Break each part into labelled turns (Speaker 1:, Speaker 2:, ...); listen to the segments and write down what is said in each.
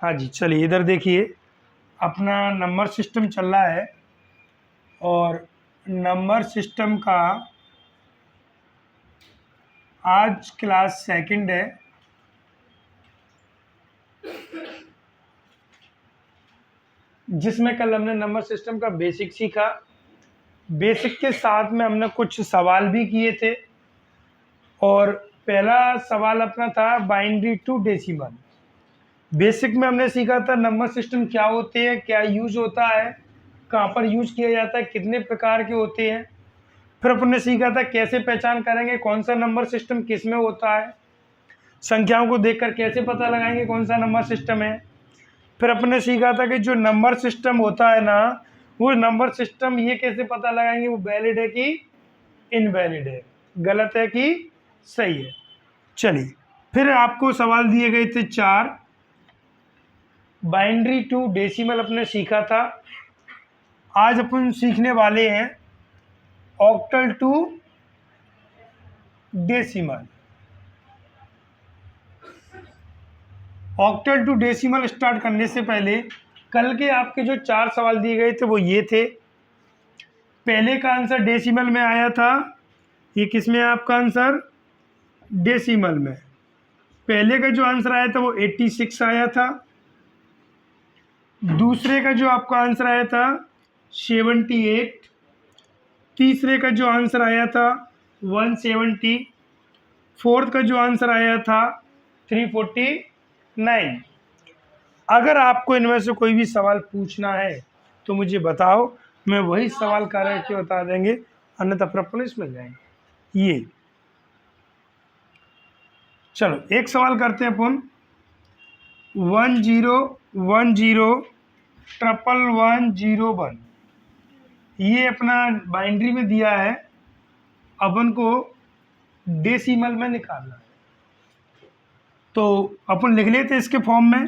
Speaker 1: हाँ जी, चलिए इधर देखिए, अपना नंबर सिस्टम चल रहा है और नंबर सिस्टम का आज क्लास सेकंड है। जिसमें कल हमने नंबर सिस्टम का बेसिक सीखा। बेसिक के साथ में हमने कुछ सवाल भी किए थे और पहला सवाल अपना था बाइनरी टू डेसिमल। बेसिक में हमने सीखा था नंबर सिस्टम क्या होते हैं, क्या यूज होता है, कहाँ पर यूज किया जाता है, कितने प्रकार के होते हैं। फिर अपन ने सीखा था कैसे पहचान करेंगे कौन सा नंबर सिस्टम किस में होता है, संख्याओं को देखकर कैसे पता लगाएंगे कौन सा नंबर सिस्टम है। फिर अपन ने सीखा था कि जो नंबर सिस्टम होता है ना, वो नंबर सिस्टम ये कैसे पता लगाएंगे वो वैलिड है कि इनवैलिड है, गलत है कि सही है। चलिए, फिर आपको सवाल दिए गए थे 4। बाइनरी टू डेसिमल अपने सीखा था। आज अपन सीखने वाले हैं octal to decimal. Octal to decimal start करने से पहले कल के आपके जो 4 सवाल दिए गए थे वो ये थे। पहले का आंसर डेसिमल में आया था। ये किस में है आपका आंसर? डेसिमल में। पहले का जो आंसर आया था वो 86 आया था। दूसरे का जो आपका आंसर आया था 78। तीसरे का जो आंसर आया था 170। फोर्थ का जो आंसर आया था 349। अगर आपको इनमें से कोई भी सवाल पूछना है तो मुझे बताओ, मैं वही सवाल करके बता देंगे, अन्यथा फिर इसमें जाएंगे। ये चलो एक सवाल करते हैं अपन। 10101101। ये अपना बाइनरी में दिया है, अपन को डेसिमल में निकालना है। तो अपन लिख लेते हैं इसके फॉर्म में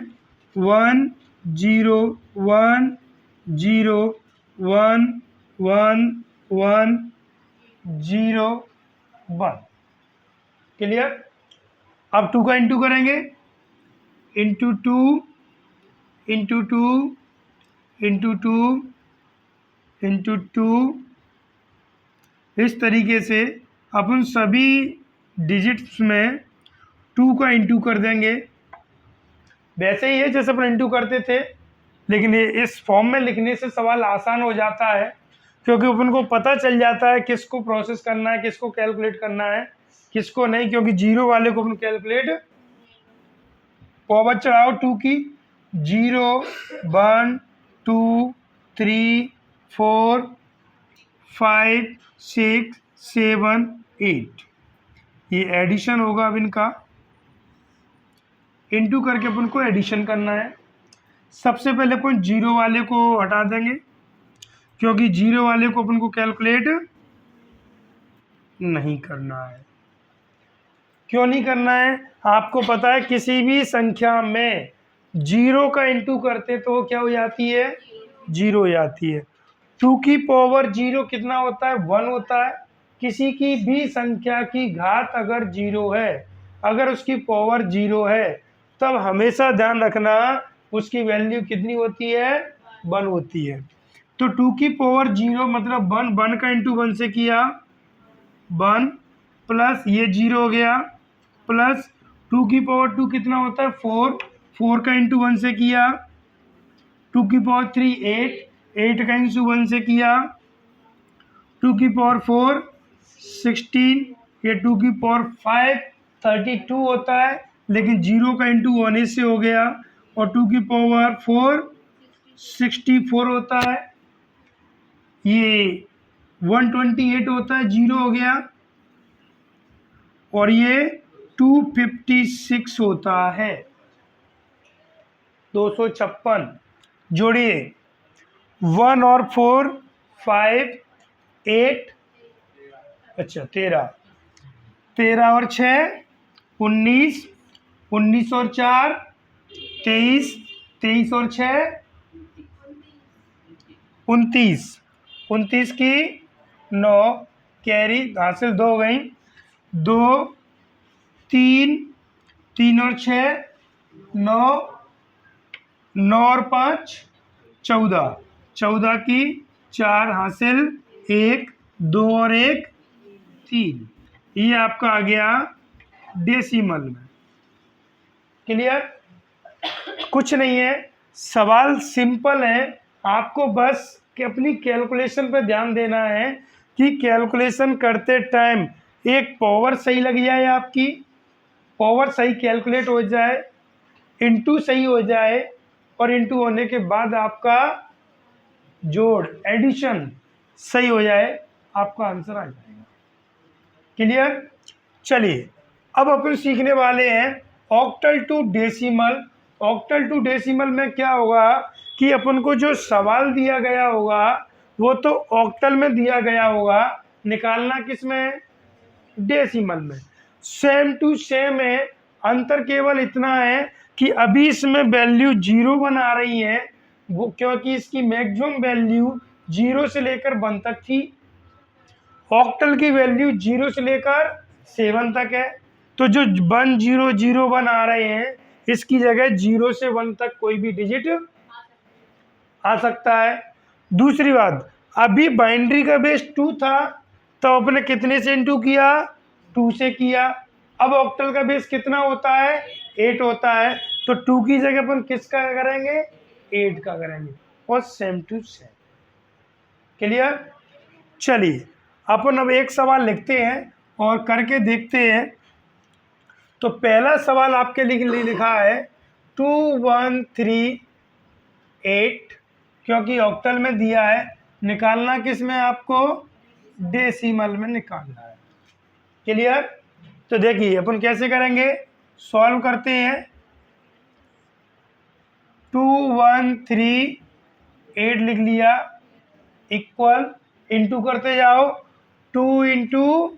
Speaker 1: 1010111101। क्लियर? अब 2 का इंटू करेंगे, इंटू 2 इंटू 2 इंटू 2 इंटू 2। इस तरीके से अपन सभी डिजिट्स में 2 का इंटू कर देंगे। वैसे ही है जैसे अपन इंटू करते थे, लेकिन ये इस फॉर्म में लिखने से सवाल आसान हो जाता है, क्योंकि अपन को पता चल जाता है किसको प्रोसेस करना है, किसको कैलकुलेट करना है, किसको नहीं। क्योंकि जीरो वाले को अपन कैलकुलेट पावर चढ़ाओ 2 की, 0 1 2 3 4 5 6 7 8। ये एडिशन होगा। अब इनका इंटू करके अपन को एडिशन करना है। सबसे पहले अपन जीरो वाले को हटा देंगे, क्योंकि जीरो वाले को अपन को कैलकुलेट नहीं करना है। क्यों नहीं करना है? आपको पता है किसी भी संख्या में जीरो का इंटू करते तो वो क्या हो जाती है? जीरो हो जाती है। 2 की पावर जीरो कितना होता है? 1 होता है। किसी की भी संख्या की घात अगर जीरो है, अगर उसकी पावर जीरो है, तब हमेशा ध्यान रखना उसकी वैल्यू कितनी होती है? 1 होती है। तो 2 की पावर जीरो मतलब 1। 1 का इंटू 1 से किया 1, प्लस ये जीरो हो गया, प्लस 2 की पावर 2 कितना होता है? 4। 4 का इंटू 1 से किया 2 की पावर 3 8। 8 का इंटू 1 से किया 2 की पावर 4 16। ये 2 की पावर 5 32 होता है, लेकिन जीरो का इंटू 1 से हो गया, और 2 की पावर 4 64 होता है। ये 128 होता है, जीरो हो गया, और ये 256 होता है। 256 जोड़िए, 1 और 4 5 8, अच्छा 13, 13 और 6 19, 19 और 4 23, 23 और 6 29, 29 की 9 कैरी हासिल 2 हो गई, 2 3, 3 और 6 9 9 और 5 14, 14 की 4 हासिल, 1 2 और 1 3, ये आपका आ गया डेसिमल में। क्लियर? कुछ नहीं है, सवाल सिंपल है, आपको बस कि अपनी कैलकुलेशन पे ध्यान देना है कि कैलकुलेशन करते टाइम एक पावर सही लग जाए, आपकी पावर सही कैलकुलेट हो जाए, इनटू सही हो जाए, और इनटू होने के बाद आपका जोड़ एडिशन सही हो जाए, आपका आंसर आ जाएगा। क्लियर? चलिए अब अपन सीखने वाले हैं octal to decimal. Octal to decimal में क्या होगा कि अपन को जो सवाल दिया गया होगा वो तो ऑक्टल में दिया गया होगा, निकालना किस में है? डेसिमल में। सेम टू सेम है, अंतर केवल इतना है कि अभी इसमें वैल्यू 0 आ रही है, वो क्योंकि इसकी मैक्सिमम वैल्यू 0 से लेकर 1 तक थी। ऑक्टल की वैल्यू 0 से लेकर 7 तक है, तो जो 1 0 0 1 आ रहे हैं इसकी जगह 0 से 1 तक कोई भी डिजिट आ सकता है। दूसरी बात, अभी बाइनरी का बेस 2 था तो अपने कितने से इंटू किया? 2 से किया। अब ऑक्टल का बेस कितना होता है? 8 होता है, तो 2 की जगह अपन किसका करेंगे? 8 का करेंगे, और सेम टू सेम। क्लियर? चलिए अपन अब एक सवाल लिखते हैं और करके देखते हैं। तो पहला सवाल आपके लिए लिखा है 2138, क्योंकि ऑक्टल में दिया है, निकालना किस में? आपको डेसिमल में निकालना है। क्लियर? तो देखिए अपन कैसे करेंगे, सॉल्व करते हैं। 2138 लिख लिया, इक्वल, इंटू करते जाओ, 2 into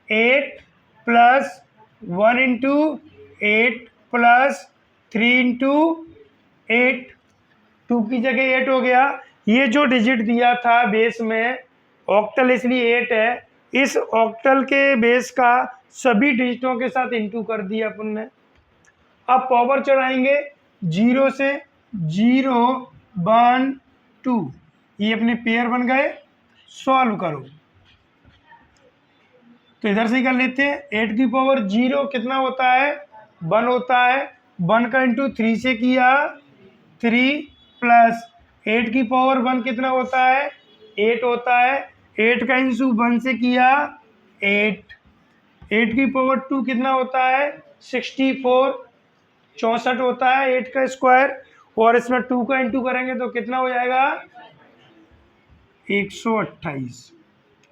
Speaker 1: 8 plus 1 into 8 plus 3 into 8, 2 की जगह 8 हो गया। ये जो डिजिट दिया था बेस में, ऑक्टल इसलिए 8 है, इस ऑक्टल के बेस का सभी डिजिटों के साथ इंटू कर दिया अपन ने। अब पावर चढ़ाएंगे 0 से, 0 1 2, ये अपने पेयर बन गए। सॉल्व करो, तो इधर से ही कर लेते हैं। 8 की पावर 0 कितना होता है? 1 होता है, 1 का इंटू 3 से किया 3, प्लस 8 की पावर 1 कितना होता है? 8 होता है, 8 का इंटू 1 से किया 8, 8 की पावर 2 कितना होता है? 64, 64 होता है 8 का स्क्वायर, और इसमें 2 का इंटू करेंगे तो कितना हो जाएगा? 128।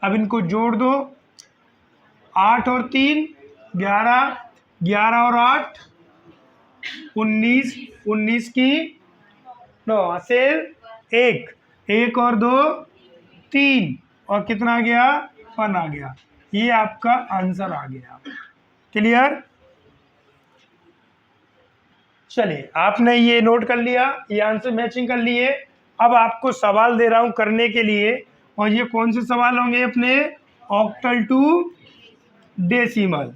Speaker 1: अब इनको जोड़ दो, 8 और 3 11, 11 और 8 19, 19 की 9 हासिल 1, 1 और 2 3, और कितना आ गया? 1 आ गया। ये आपका आंसर आ गया। क्लियर? चलिए आपने ये नोट कर लिया, ये आंसर मैचिंग कर लिए। अब आपको सवाल दे रहा हूं करने के लिए, और ये कौन से सवाल होंगे अपने? Octal to decimal.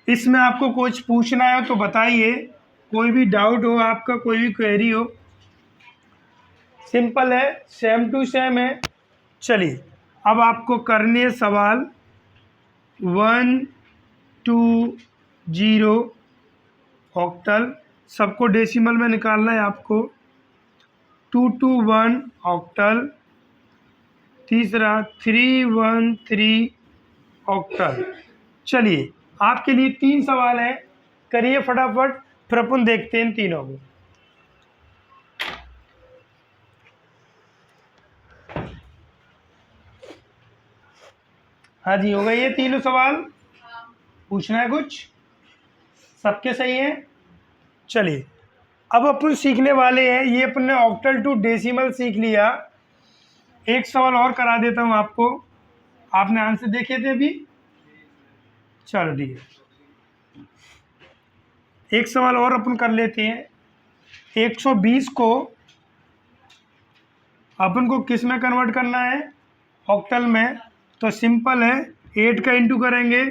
Speaker 1: इसमें आपको कुछ पूछना है तो बताइए, कोई भी डाउट हो आपका, कोई भी क्वेरी हो। सिंपल है, सेम टू सेम है। चलिए अब आपको करने है सवाल 1 2 0 ऑक्टल, सबको डेसिमल में निकालना है आपको। 2 2 1 ऑक्टल, तीसरा 3 1 3 ऑक्टल। चलिए आपके लिए 3 सवाल हैं, करिए फटाफट, फिर अपन देखते हैं इन तीनों को। हाँ जी, हो गए ये तीनों सवाल? पूछना है कुछ? सबके सही है? चलिए अब अपन सीखने वाले हैं, ये अपन ने ऑक्टल टू डेसिमल सीख लिया। एक सवाल और करा देता हूँ आपको, आपने आंसर देखे थे अभी? चलो ठीक है, एक सवाल और अपन कर लेते हैं। 120 को अपन को किस में कन्वर्ट करना है? ऑक्टल में। तो सिंपल है, 8 का इंटू करेंगे,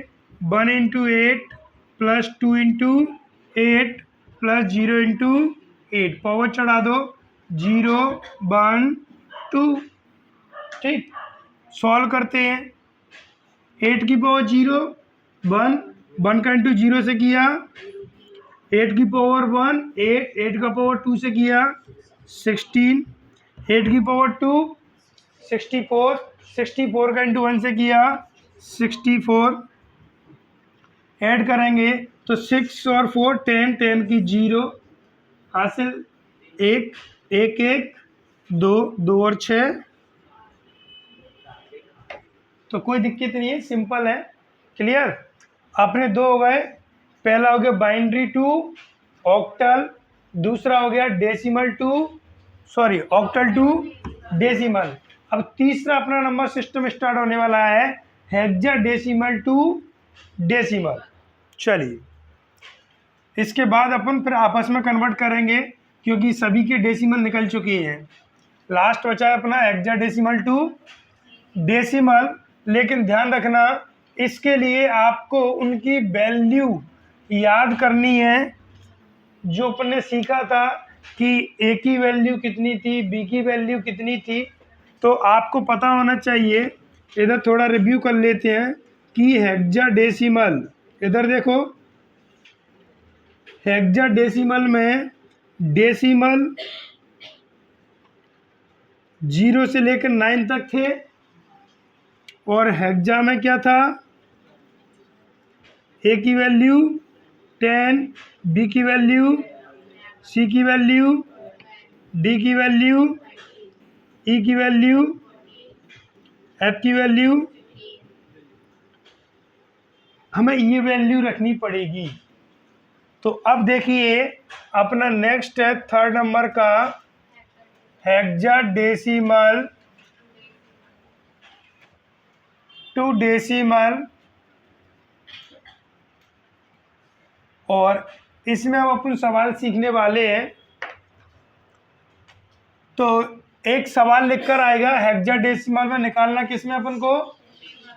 Speaker 1: 1 into 8 plus 2 into 8 plus 0 into 8 power चढ़ा दो 0 1 2। ठीक, सॉल्व करते हैं। 8 की पावर 0 1, 1 का इंटू 0 से किया 8 की पावर 1 8, 8 का पावर 2 से किया 16, 8 की पावर 2 64, 64 का इंटू 1 से किया 64। ऐड करेंगे तो 6 और 4 10, 10 की 0 हासिल 1 1 1 2 2 और 6। तो कोई दिक्कत नहीं है, सिंपल है। क्लियर, अपने दो हो गए। पहला हो गया बाइनरी टू ऑक्टल, दूसरा हो गया decimal to octal to decimal. अब तीसरा अपना नंबर सिस्टम स्टार्ट होने वाला है हेक्साडेसिमल टू डेसिमल। चलिए, इसके बाद अपन फिर आपस में कन्वर्ट करेंगे क्योंकि सभी के डेसिमल निकल चुके हैं। लास्ट बचा है अपना हेक्साडेसिमल टू डेसिमल। लेकिन ध्यान रखना, इसके लिए आपको उनकी वैल्यू याद करनी है जो अपन ने सीखा था कि ए की वैल्यू कितनी थी, बी की वैल्यू कितनी थी। तो आपको पता होना चाहिए। इधर थोड़ा रिव्यू कर लेते हैं कि हेक्साडेसिमल, इधर देखो हेक्साडेसिमल में डेसिमल 0 से लेकर 9 तक थे और हेक्सा में क्या था, ए की वैल्यू 10, बी की वैल्यू, सी की वैल्यू, डी की वैल्यू, ई की वैल्यू, एफ की वैल्यू। हमें ये वैल्यू रखनी पड़ेगी। तो अब देखिए अपना नेक्स्ट है थर्ड नंबर का हेक्साडेसिमल टू डेसिमल। और इसमें हम अपन सवाल सीखने वाले हैं। तो एक सवाल लिखकर आएगा हेक्साडेसिमल में, निकालना किस में अपन को,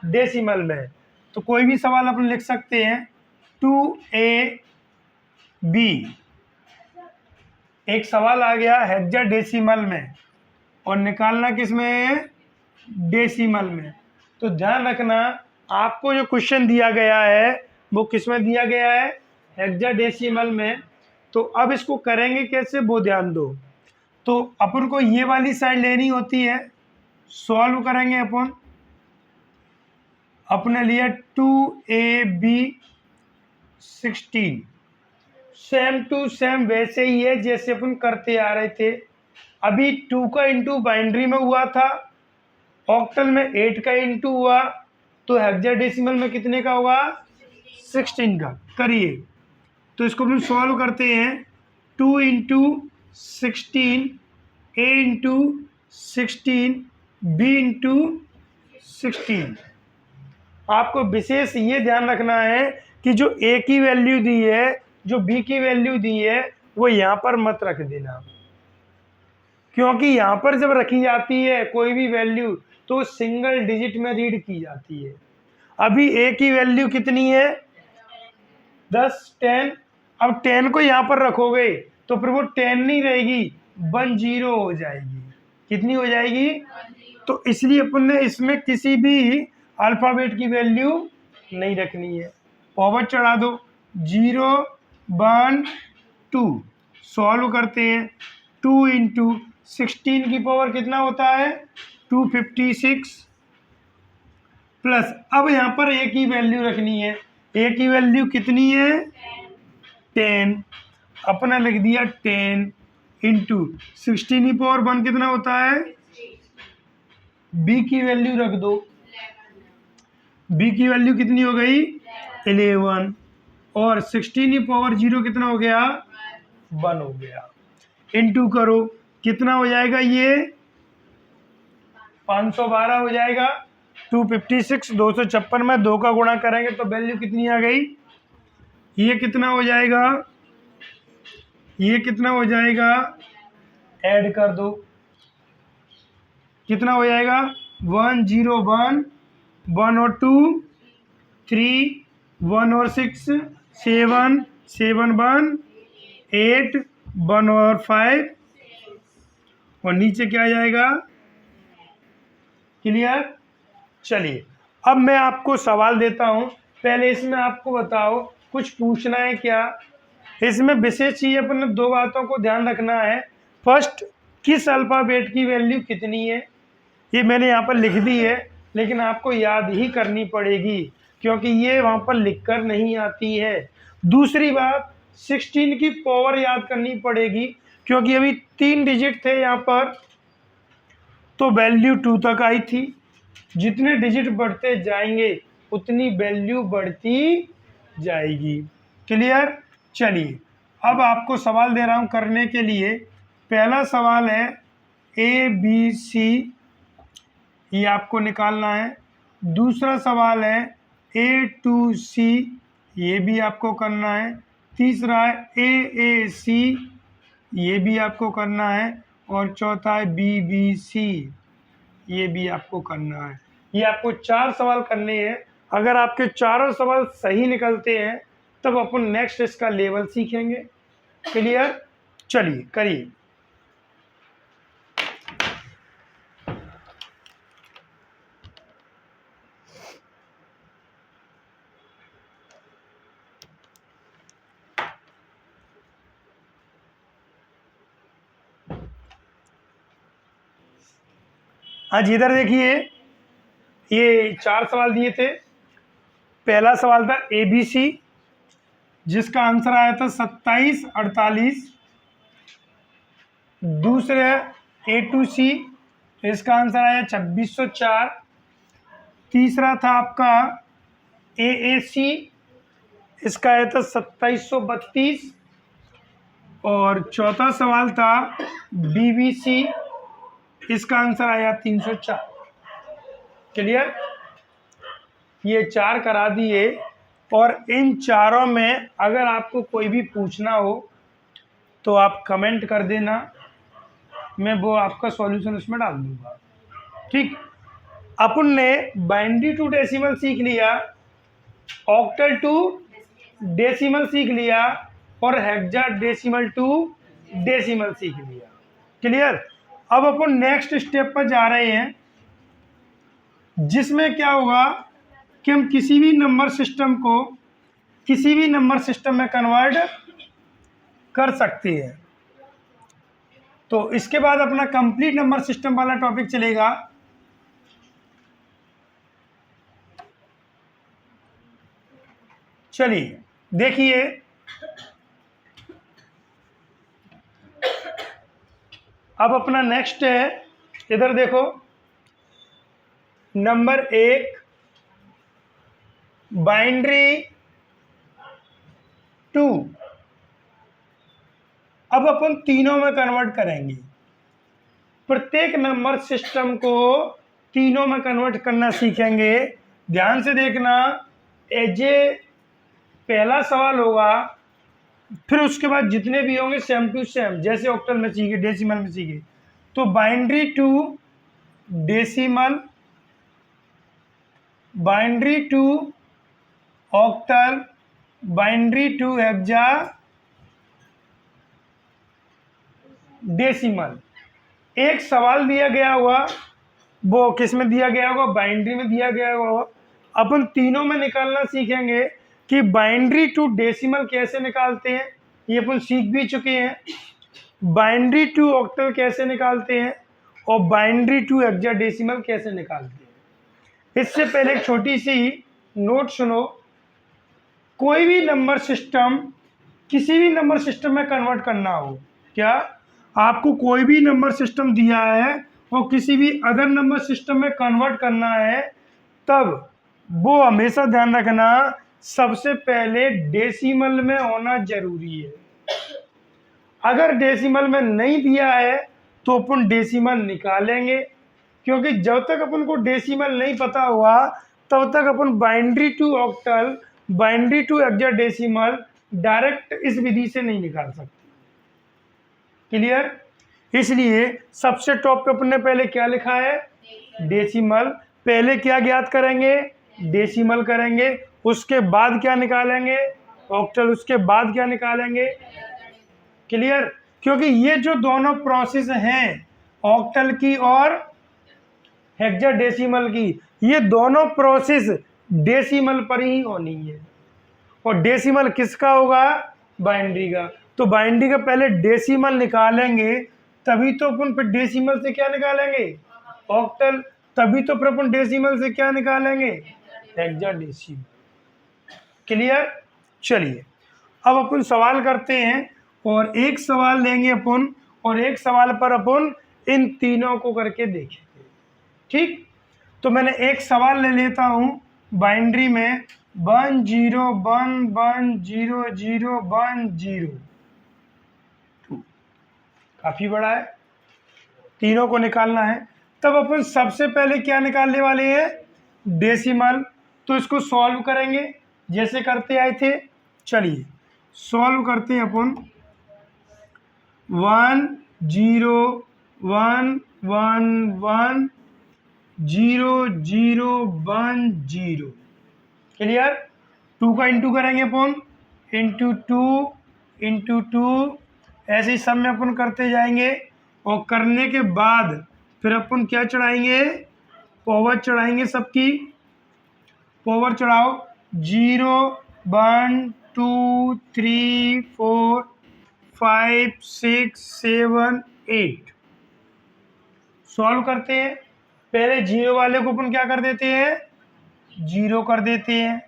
Speaker 1: डेसिमल में। तो कोई भी सवाल अपन लिख सकते हैं 2AB। एक सवाल आ गया हेक्साडेसिमल में और निकालना किस में है, डेसिमल में। तो ध्यान रखना, आपको जो क्वेश्चन दिया गया है वो किस में दिया गया है, हेक्साडेसिमल में। तो अब इसको करेंगे कैसे वो ध्यान दो। तो अपन को ये वाली साइड लेनी होती है, सॉल्व करेंगे अपन। अपने लिए 2AB 16 सेम टू सेम वैसे ही है जैसे अपन करते आ रहे थे। अभी 2 का इंटू बाइनरी में हुआ था, ऑक्टल में 8 का इंटू हुआ, तो हेक्साडेसिमल में कितने का हुआ, 16 का। करिए, तो इसको हम सॉल्व करते हैं। 2 इंटू 16, ए इंटू 16, बी इंटू 16। आपको विशेष ये ध्यान रखना है कि जो ए की वैल्यू दी है, जो बी की वैल्यू दी है, वो यहाँ पर मत रख देना, क्योंकि यहाँ पर जब रखी जाती है कोई भी वैल्यू तो सिंगल डिजिट में रीड की जाती है। अभी ए की वैल्यू कितनी है, 10 10। अब 10 को यहाँ पर रखोगे तो फिर वो 10 नहीं रहेगी, 10 हो जाएगी। कितनी हो जाएगी, तो इसलिए अपन ने इसमें किसी भी अल्फ़ाबेट की वैल्यू नहीं रखनी है। पावर चढ़ा दो 0 1 2। सॉल्व करते हैं। 2 इंटू 16 की पावर कितना होता है, 256 प्लस, अब यहाँ पर ए की वैल्यू रखनी है। ए की वैल्यू कितनी है, 10। अपना लिख दिया 10 इंटू 16 की पावर 1 कितना होता है, बी की वैल्यू रख दो। बी की वैल्यू कितनी हो गई, 11। और 16 की पावर 0 कितना हो गया, 1 हो गया। इंटू करो, कितना हो जाएगा ये, 512 हो जाएगा। 256 256 में 2 का गुणा करेंगे तो वैल्यू कितनी आ गई, ये कितना हो जाएगा, ये कितना हो जाएगा, ऐड कर दो, कितना हो जाएगा, 101 1 और 2 3 1 और 6 7 7 1 8 1/5 और नीचे क्या आ जाएगा? क्लियर? चलिए अब मैं आपको सवाल देता हूँ, पहले इसमें आपको बताओ कुछ पूछना है क्या? इसमें विशेष चीज़ अपन ने दो बातों को ध्यान रखना है। फर्स्ट, किस अल्फ़ाबेट की वैल्यू कितनी है, ये मैंने यहाँ पर लिख दी है, लेकिन आपको याद ही करनी पड़ेगी क्योंकि ये वहाँ पर लिखकर नहीं आती है। दूसरी बात, 16 की पावर याद करनी पड़ेगी क्योंकि अभी 3 डिजिट थे यहाँ पर, तो वैल्यू 2 तक आई थी। जितने डिजिट बढ़ते जाएंगे उतनी वैल्यू बढ़ती जाएगी। क्लियर? चलिए अब आपको सवाल दे रहा हूँ करने के लिए। पहला सवाल है ABC, ये आपको निकालना है। दूसरा सवाल है A to C, ये भी आपको करना है। तीसरा है AAC, ये भी आपको करना है। और चौथा है BBC, ये भी आपको करना है। ये आपको 4 सवाल करने हैं। अगर आपके चारों सवाल सही निकलते हैं तब अपन नेक्स्ट इसका लेवल सीखेंगे। क्लियर? चलिए करिए। आज इधर देखिए, ये 4 सवाल दिए थे। पहला सवाल था ABC, जिसका आंसर आया था 2748। दूसरे A to C, इसका आंसर आया 2604। तीसरा था आपका AAC, इसका आया था 2732। और चौथा सवाल था BBC, इसका आंसर आया 304। क्लियर? ये 4 करा दिए। और इन चारों में अगर आपको कोई भी पूछना हो तो आप कमेंट कर देना, मैं वो आपका सॉल्यूशन उसमें डाल दूंगा। ठीक, अपन ने बाइनरी टू डेसिमल सीख लिया, ऑक्टल टू डेसिमल सीख लिया और हेक्साडेसिमल टू डेसिमल सीख लिया। क्लियर? अब अपन नेक्स्ट स्टेप पर जा रहे हैं, जिसमें क्या होगा कि हम किसी भी नंबर सिस्टम को किसी भी नंबर सिस्टम में कन्वर्ट कर सकते हैं। तो इसके बाद अपना कंप्लीट नंबर सिस्टम वाला टॉपिक चलेगा। चलिए देखिए, अब अपना नेक्स्ट है, इधर देखो, नंबर 1 बाइनरी 2। अब अपन तीनों में कन्वर्ट करेंगे। प्रत्येक नंबर सिस्टम को तीनों में कन्वर्ट करना सीखेंगे। ध्यान से देखना, ये पहला सवाल होगा, फिर उसके बाद जितने भी होंगे सेम टू सेम, जैसे ऑक्टल में सीखे, डेसिमल में सीखे। तो binary to decimal, binary to octal, binary to hexadecimal. एक सवाल दिया गया होगा, वो किस में दिया गया होगा? बाइनरी में दिया गया होगा। अपन तीनों में निकालना सीखेंगे कि बाइनरी टू डेसिमल कैसे निकालते हैं, ये अपन सीख भी चुके हैं। बाइनरी टू ऑक्टल कैसे निकालते हैं और बाइनरी टू हेक्साडेसिमल कैसे निकालते हैं। इससे पहले एक छोटी सी नोट सुनो। कोई भी नंबर सिस्टम किसी भी नंबर सिस्टम में कन्वर्ट करना हो, क्या आपको कोई भी नंबर सिस्टम दिया है और किसी भी अदर नंबर सिस्टम में कन्वर्ट करना है, तब वो हमेशा ध्यान रखना सबसे पहले डेसिमल में होना जरूरी है। अगर डेसिमल में नहीं दिया है तो अपन डेसिमल निकालेंगे, क्योंकि जब तक अपन को डेसिमल नहीं पता हुआ तब तक अपन binary to octal, binary to hexadecimal direct इस विधि से नहीं निकाल सकते। क्लियर? इसलिए सबसे टॉप पे अपन ने पहले क्या लिखा है? डेसिमल। पहले क्या ज्ञात करेंगे? डेसिमल करेंगे। उसके बाद क्या निकालेंगे? ऑक्टल। उसके बाद क्या निकालेंगे? क्लियर? क्योंकि ये जो दोनों प्रोसेस हैं ऑक्टल की और हेक्साडेसिमल की, ये दोनों प्रोसेस डेसिमल पर ही होनी है। और डेसिमल किसका होगा? बाइनरी का। तो बाइनरी का पहले डेसिमल निकालेंगे, तभी तो अपन फिर डेसिमल से क्या निकालेंगे? ऑक्टल। तभी तो फिर अपन डेसिमल से क्या निकालेंगे? हेक्साडेसिमल। क्लियर? चलिए अब अपन सवाल करते हैं, और एक सवाल लेंगे अपन, और एक सवाल पर अपन इन तीनों को करके देखेंगे। ठीक, तो मैंने एक सवाल ले लेता हूं बाइनरी में 1 0 1 1 0 0 1 0 2, काफी बड़ा है, तीनों को निकालना है। तब अपन सबसे पहले क्या निकालने वाले हैं? डेसिमल। तो इसको सॉल्व करेंगे जैसे करते आए थे। चलिए सॉल्व करते हैं अपन। 1 0 1 1 1 0 0 1 0। क्लियर? 2 का इंटू करेंगे अपन, इंटू 2 ऐसे ही सब में अपन करते जाएंगे। और करने के बाद फिर अपन क्या चढ़ाएंगे? पावर चढ़ाएंगे, सबकी पावर चढ़ाओ। 0 1 2 3 4 5 6 7 8। सॉल्व करते हैं। पहले जीरो वाले को अपन क्या कर देते हैं? 0 कर देते हैं।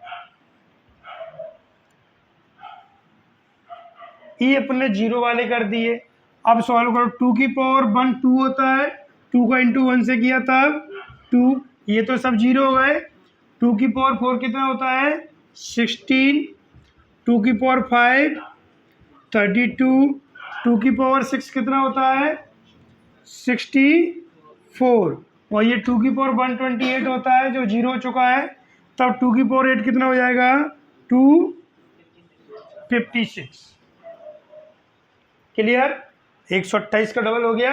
Speaker 1: ये अपने 0 वाले कर दिए। अब सॉल्व करो। 2 की पावर 1 2 होता है, 2 का इंटू 1 से किया तब 2, ये तो सब 0 हो गए। 2 की पावर 4 कितना होता है? 16। 2 की पावर 5 32। 2 की पावर 6 कितना होता है? 64। और ये 2 की पावर 128 होता है जो 0 हो चुका है। तब 2 की पावर 8 कितना हो जाएगा? 256। क्लियर? 128 का डबल हो गया।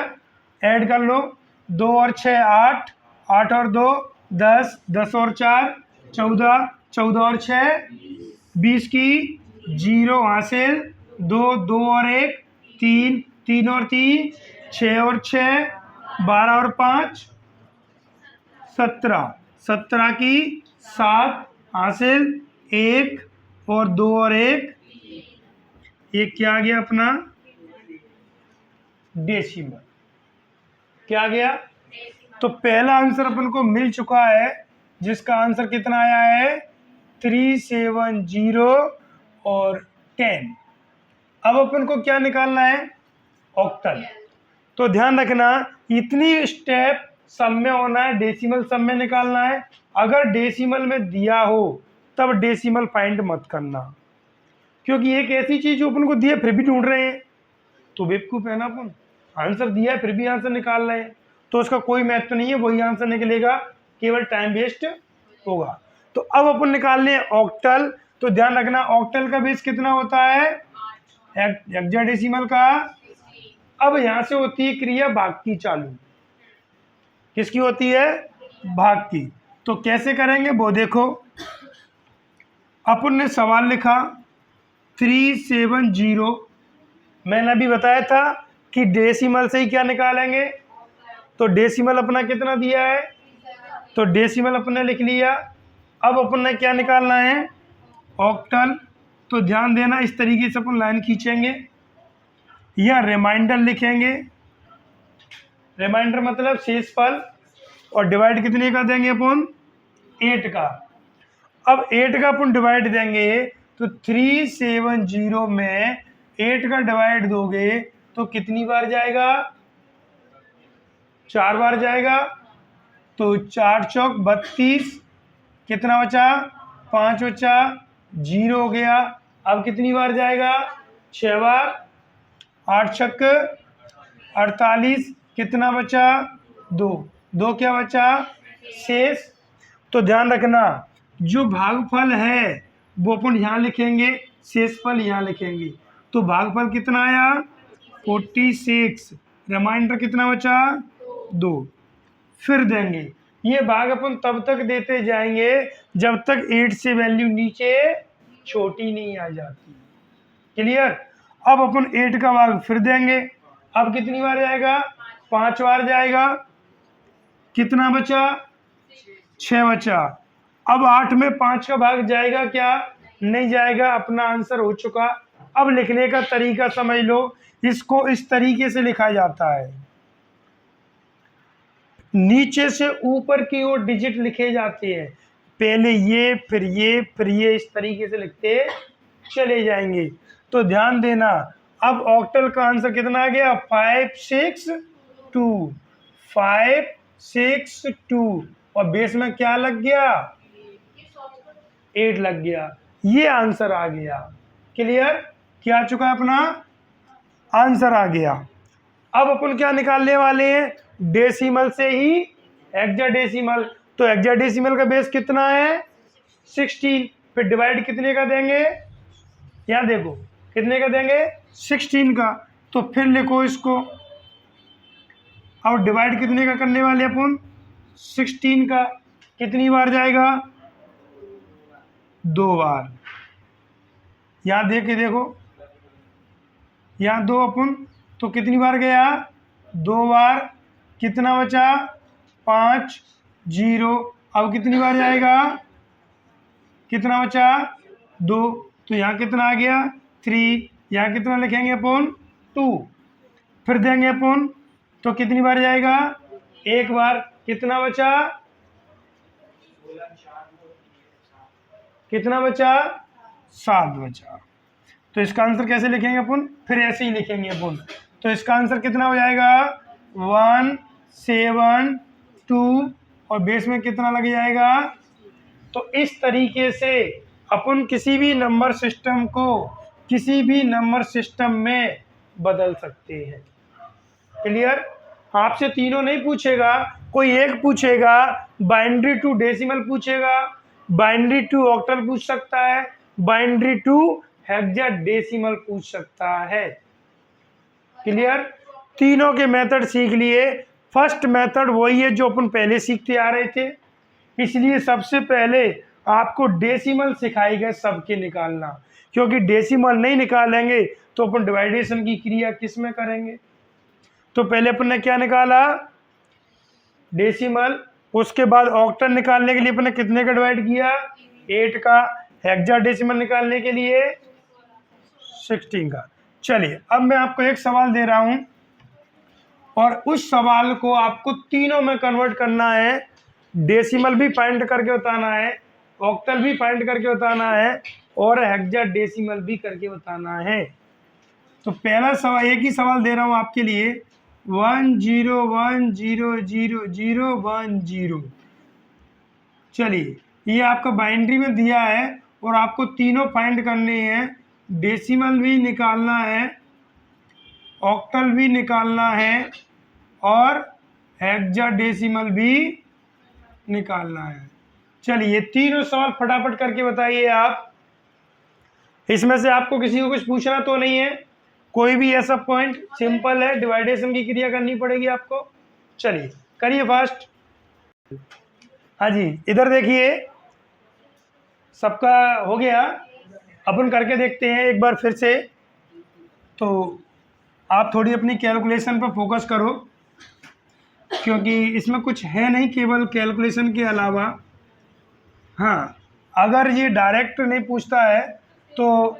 Speaker 1: ऐड कर लो, 2 और 6 8, 8 और 2 10, 10 और 4 14, 14 और 6 20 की 0 हासिल, 2 2 और 1 3, 3 और 3 6 और 6 12 और 5 17, 17 की 7 हासिल, 1 और 2 और 1, ये क्या आ गया अपना? डेसिमल। क्या आ गया? तो पहला आंसर अपन को मिल चुका है, जिसका आंसर कितना आया है? 370 और 10। अब अपन को क्या निकालना है? ऑक्टल। तो ध्यान रखना, इतनी स्टेप सम में होना है, डेसिमल सम में निकालना है। अगर डेसिमल में दिया हो तब डेसिमल फाइंड मत करना, क्योंकि एक ऐसी चीज जो अपन को दिया फिर भी ढूंढ रहे हैं, तो बेवकूफ है ना अपन। आंसर दिया है फिर भी आंसर निकाल रहे हैं, तो उसका कोई महत्व नहीं है, वही आंसर निकलेगा, केवल टाइम वेस्ट होगा। तो अब अपन निकाल लें ऑक्टल। तो ध्यान रखना, ऑक्टल का बेस कितना होता है? हेक्साडेसिमल का। अब यहां से होती है क्रिया भाग की चालू। किसकी होती है? भाग की। तो कैसे करेंगे वो देखो। अपन ने सवाल लिखा 370। मैंने अभी बताया था कि डेसिमल से ही क्या निकालेंगे। तो डेसिमल अपना कितना दिया है? तो डेसिमल अपने लिख लिया। अब अपन ने क्या निकालना है? ऑक्टल। तो ध्यान देना, इस तरीके से अपन लाइन खींचेंगे, या रिमाइंडर लिखेंगे। रिमाइंडर मतलब शेषफल, और डिवाइड कितने का देंगे अपन? 8 का। अब 8 का अपन डिवाइड देंगे, तो 370 में 8 का डिवाइड दोगे तो कितनी बार जाएगा? 4 बार जाएगा। तो 4 चौक 32, कितना बचा? 5 बचा, 0 हो गया। अब कितनी बार जाएगा? 6 बार। 8 छक 48, कितना बचा? 2, 2 क्या बचा? शेष। तो ध्यान रखना, जो भागफल है वो अपन यहाँ लिखेंगे, शेषफल यहाँ लिखेंगे। तो भागफल कितना आया? 46। रिमाइंडर कितना बचा? 2। फिर देंगे। ये भाग अपन तब तक देते जाएंगे जब तक 8 से वैल्यू नीचे छोटी नहीं आ जाती। क्लियर? अब अपन 8 का भाग फिर देंगे। अब कितनी बार जाएगा? 5 बार जाएगा। कितना बचा? 6 बचा। अब 8 में 5 का भाग जाएगा क्या? नहीं जाएगा। अपना आंसर हो चुका। अब लिखने का तरीका समझ लो। इसको इस तरीके से लिखा जाता है, नीचे से ऊपर की ओर डिजिट लिखे जाते हैं। पहले ये, फिर ये, फिर ये, इस तरीके से लिखते चले जाएंगे। तो ध्यान देना, अब ऑक्टल का आंसर कितना आ गया? 562। 562 और बेस में क्या लग गया? 8 लग गया। ये आंसर आ गया। क्लियर? क्या आ चुका अपना आंसर आ गया। अब अपन क्या निकालने वाले हैं? डेसिमल से ही हेक्साडेसिमल। तो हेक्साडेसिमल का बेस कितना है? 16। फिर डिवाइड कितने का देंगे? यहाँ देखो कितने का देंगे? 16 का। तो फिर लिखो इसको। अब डिवाइड कितने का करने वाले अपन? 16 का। कितनी बार जाएगा? 2 बार। यहाँ देख के देखो, यहाँ 2 अपन, तो कितनी बार गया? 2 बार। कितना बचा? 5 0। अब कितनी बार जाएगा? कितना बचा? 2। तो यहाँ कितना आ गया? 3। यहाँ कितना लिखेंगे अपन? 2। फिर देंगे अपन, तो कितनी बार जाएगा? 1 बार। कितना बचा? कितना बचा? 7 बचा। तो इसका आंसर कैसे लिखेंगे अपन? फिर ऐसे ही लिखेंगे अपन। तो इसका आंसर कितना हो जाएगा? 172 और बेस में कितना लग जाएगा? तो इस तरीके से अपन किसी भी नंबर सिस्टम को किसी भी नंबर सिस्टम में बदल सकते हैं। क्लियर? आपसे तीनों नहीं पूछेगा, कोई एक पूछेगा। बाइनरी टू डेसिमल पूछेगा, बाइनरी टू ऑक्टल पूछ सकता है, बाइनरी टू हेक्साडेसिमल पूछ सकता है। क्लियर? तीनों के मेथड सीख लिए। फर्स्ट मेथड वही है जो अपन पहले सीखते आ रहे थे, इसलिए सबसे पहले आपको डेसिमल सिखाई गए सबके निकालना, क्योंकि डेसिमल नहीं निकालेंगे तो अपन डिवाइडेशन की क्रिया किस में करेंगे। तो पहले अपन ने क्या निकाला? डेसिमल। उसके बाद ऑक्टल निकालने के लिए अपन ने कितने का डिवाइड किया? 8 का। हेक्साडेसिमल निकालने के लिए 16 का। चलिए अब मैं आपको एक सवाल दे रहा हूं और उस सवाल को आपको तीनों में कन्वर्ट करना है। डेसिमल भी फाइंड करके बताना है, ऑक्टल भी फाइंड करके बताना है और हेक्साडेसिमल भी करके बताना है। तो पहला सवाल, एक ही सवाल दे रहा हूं आपके लिए। 1 0 1 0 0 0 1 0। चलिए ये आपका बाइनरी में दिया है और आपको तीनों फाइंड करने हैं। डेसिमल भी निकालना है, ऑक्टल भी निकालना है और हेक्साडेसिमल भी निकालना है। चलिए तीनों सवाल फटाफट करके बताइए आप। इसमें से आपको किसी को कुछ पूछना तो नहीं है? कोई भी ऐसा पॉइंट? सिंपल है, डिवाइडेशन की क्रिया करनी पड़ेगी आपको। चलिए करिए फास्ट। हाँ जी, इधर देखिए, सबका हो गया। अपन करके देखते हैं एक बार फिर से। तो आप थोड़ी अपनी कैलकुलेशन पर फोकस करो, क्योंकि इसमें कुछ है नहीं केवल कैलकुलेशन के अलावा। हाँ, अगर ये डायरेक्ट नहीं पूछता है तो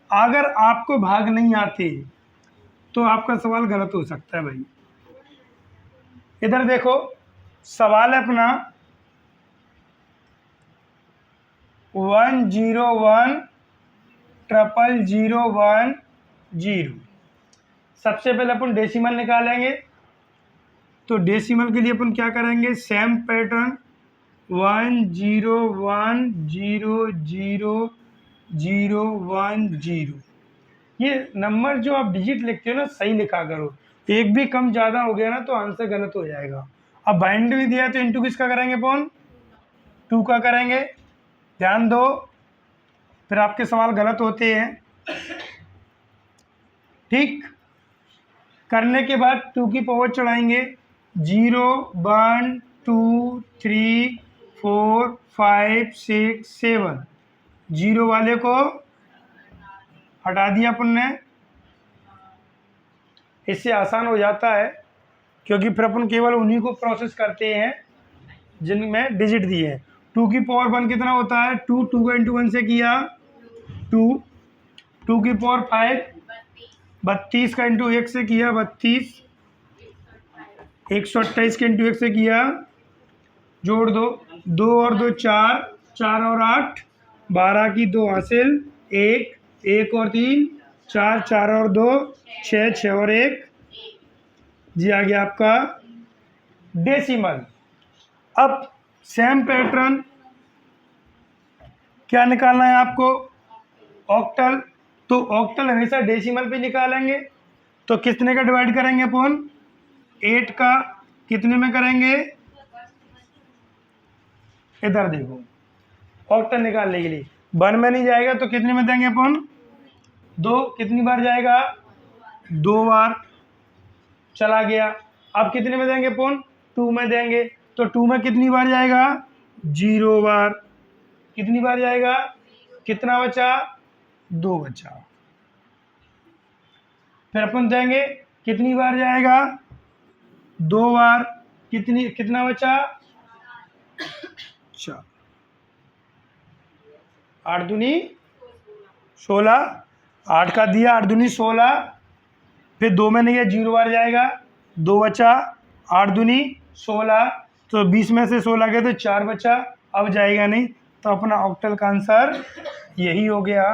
Speaker 1: अगर आपको भाग नहीं आते तो आपका सवाल गलत हो सकता है भाई। इधर देखो, सवाल है अपना 1 0 1 0 0 1 0। सबसे पहले अपन डेसिमल निकालेंगे। तो डेसिमल के लिए अपन क्या करेंगे? Same pattern, 1 0 1 0 0 0 1 0। ये नंबर जो आप डिजिट लिखते हो ना, सही लिखा करो। एक भी कम ज़्यादा हो गया ना तो आंसर गलत हो जाएगा। अब बाइंड भी दिया है तो इंटू किसका करेंगे अपन? 2 का करेंगे। ध्यान दो, फिर आपके सवाल गलत होते हैं। ठीक करने के बाद 2 की पावर चढ़ाएंगे। 0 1 2 3 4 5 6 7। 0 वाले को हटा दिया अपन ने, इससे आसान हो जाता है, क्योंकि फिर अपन केवल उन्हीं को प्रोसेस करते हैं जिनमें डिजिट दिए हैं। 2 की पावर 1 कितना होता है? 2, 2 का इंटू 1 से किया 2, 2 की पावर 5 32 का इंटू 1 से किया 32, 128 के इंटू 1 से किया, जोड़ दो, 2 और 2 4, 4 और 8 12 की 2 हासिल, 1, 1 और 3 4, 4 और 2 6, 6 और 1 जी आ गया आपका डेसिमल। अब सेम पैटर्न क्या निकालना है आपको? ऑक्टल। तो ऑक्टल हमेशा डेसिमल पे निकालेंगे, तो कितने का डिवाइड करेंगे अपन? 8 का कितने में करेंगे? इधर देखो, ऑक्टल निकालने के लिए 1 में नहीं जाएगा तो कितने में देंगे अपन? 2। कितनी बार जाएगा? 2 बार चला गया। अब कितने में देंगे अपन? 2 में देंगे, तो 2 में कितनी बार जाएगा? 0 बार। कितनी बार जाएगा? कितना बचा? 2 बचा। फिर अपन देंगे, कितनी बार जाएगा? 2 बार। कितना बचा? 4। 8 दूनी 16, 8 का दिया, 8 दूनी 16, फिर 2 में नहीं है, 0 बार जाएगा, 2 बचा, 8 दूनी 16, तो 20 में से 16 गए तो 4 बचा, अब जाएगा नहीं, तो अपना ऑक्टल का आंसर यही हो गया।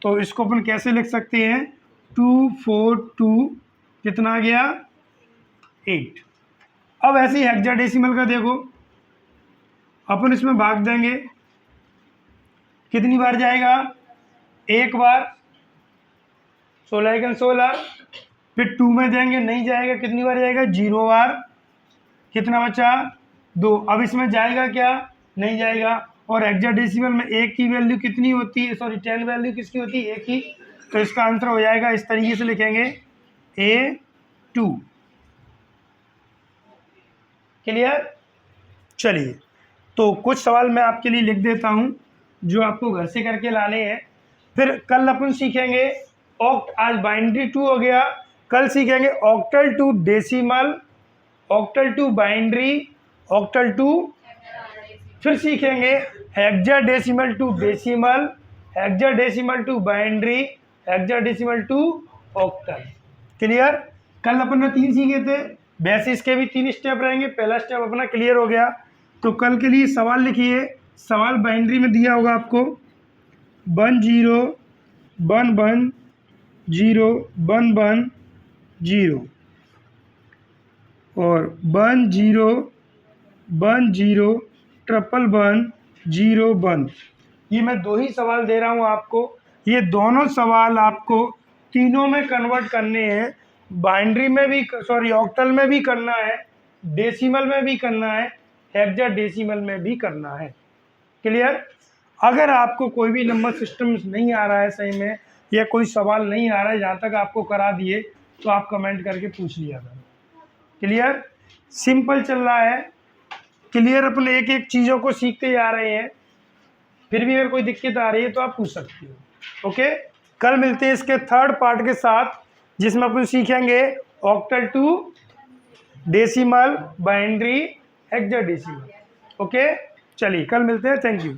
Speaker 1: तो इसको अपन कैसे लिख सकते हैं? 2, 4, 2 कितना आ गया? 8। अब ऐसे ही हेक्साडेसिमल का देखो, अपन इसमें भाग देंगे, कितनी बार जाएगा? 1 बार, 16 एकम 16, फिर 2 में देंगे, नहीं जाएगा, कितनी बार जाएगा? 0 बार। कितना बचा? 2। अब इसमें जाएगा क्या? नहीं जाएगा। और हेक्साडेसिमल में 1 की वैल्यू कितनी होती है? सॉरी 10 वैल्यू किसकी होती है? 1 की। तो इसका आंसर हो जाएगा, इस तरीके से लिखेंगे, A2। क्लियर? चलिए, तो कुछ सवाल मैं आपके लिए लिख देता हूं जो आपको घर से करके लाने हैं। फिर कल अपन सीखेंगे आज बाइनरी 2 हो गया, कल सीखेंगे octal to decimal, octal to binary, octal to, फिर सीखेंगे hexadecimal to decimal, hexadecimal to binary, hexadecimal to octal. Clear? कल अपन ने 3 सीखे थे, वैसे इसके भी 3 स्टेप रहेंगे। पहला स्टेप अपना क्लियर हो गया। तो कल के लिए सवाल लिखिए। सवाल बाइनरी में दिया होगा आपको 1 0 1 1 0 1 1 0 और 1 0 1 0 1 1 0 1। ये मैं 2 ही सवाल दे रहा हूँ आपको। ये दोनों सवाल आपको तीनों में कन्वर्ट करने हैं। बाइनरी में भी, सॉरी ऑक्टल में भी करना है, डेसिमल में भी करना है, हेक्साडेसिमल में भी करना है। क्लियर? अगर आपको कोई भी नंबर सिस्टम नहीं आ रहा है सही में, या कोई सवाल नहीं आ रहा है जहाँ तक आपको करा दिए, तो आप कमेंट करके पूछ लिया करें। क्लियर? सिंपल चल रहा है। क्लियर? अपन एक एक चीज़ों को सीखते जा रहे हैं। फिर भी अगर कोई दिक्कत आ रही है तो आप पूछ सकते हो। ओके, कल मिलते हैं इसके 3rd पार्ट के साथ, जिसमें अपन सीखेंगे octal to decimal, binary, hexadecimal. Okay, चलिए कल मिलते हैं। Thank you.